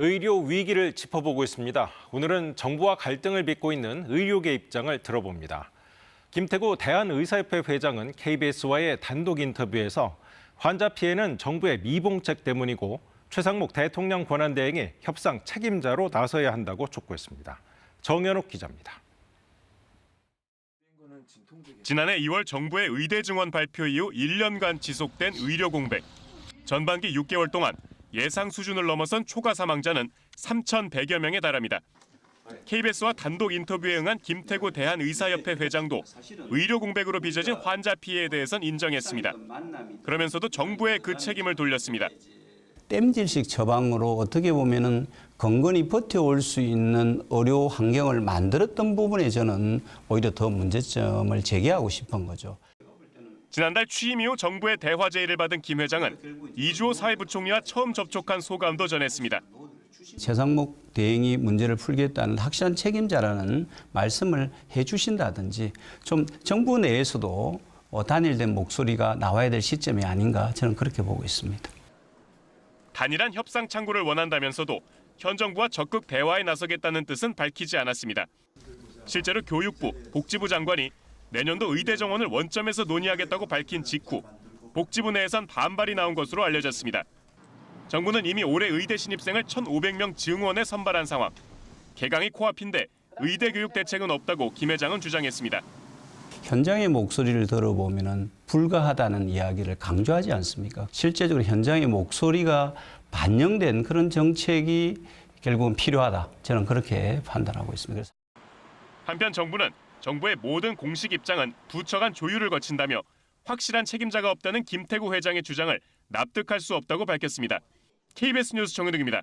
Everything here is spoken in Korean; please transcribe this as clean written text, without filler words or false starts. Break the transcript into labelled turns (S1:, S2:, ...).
S1: 의료 위기를 짚어보고 있습니다. 오늘은 정부와 갈등을 빚고 있는 의료계 입장을 들어봅니다. 김태구 대한의사협회 회장은 KBS와의 단독 인터뷰에서 환자 피해는 정부의 미봉책 때문이고 최상목 대통령 권한대행이 협상 책임자로 나서야 한다고 촉구했습니다. 정현욱 기자입니다.
S2: 지난해 2월 정부의 의대 증원 발표 이후 1년간 지속된 의료 공백. 전반기 6개월 동안 예상 수준을 넘어선 초과 사망자는 3,100여 명에 달합니다. KBS와 단독 인터뷰에 응한 김태구 대한의사협회 회장도 의료 공백으로 빚어진 환자 피해에 대해선 인정했습니다. 그러면서도 정부에 그 책임을 돌렸습니다.
S3: 땜질식 처방으로 어떻게 보면은 건건히 버텨올 수 있는 의료 환경을 만들었던 부분에 저는 오히려 더 문제점을 제기하고 싶은 거죠.
S2: 지난달 취임 이후 정부의 대화 제의를 받은 김 회장은 이주호 사회부총리와 처음 접촉한 소감도 전했습니다.
S3: 최상목 대행이 문제를 풀겠다는 확실한 책임자라는 말씀을 해주신다든지 좀 정부 내에서도 단일된 목소리가 나와야 될 시점이 아닌가 저는 그렇게 보고 있습니다.
S2: 단일한 협상 창구를 원한다면서도 현 정부와 적극 대화에 나서겠다는 뜻은 밝히지 않았습니다. 실제로 교육부, 복지부 장관이 내년도 의대 정원을 원점에서 논의하겠다고 밝힌 직후 복지부 내에선 반발이 나온 것으로 알려졌습니다. 정부는 이미 올해 의대 신입생을 1,500명 증원에 선발한 상황. 개강이 코앞인데 의대 교육 대책은 없다고 김 회장은 주장했습니다.
S3: 현장의 목소리를 들어보면 불가하다는 이야기를 강조하지 않습니까? 실제적으로 현장의 목소리가 반영된 그런 정책이 결국은 필요하다. 저는 그렇게 판단하고 있습니다.
S2: 한편 정부는 정부의 모든 공식 입장은 부처 간 조율을 거친다며 확실한 책임자가 없다는 김태구 회장의 주장을 납득할 수 없다고 밝혔습니다. KBS 뉴스 정현욱입니다.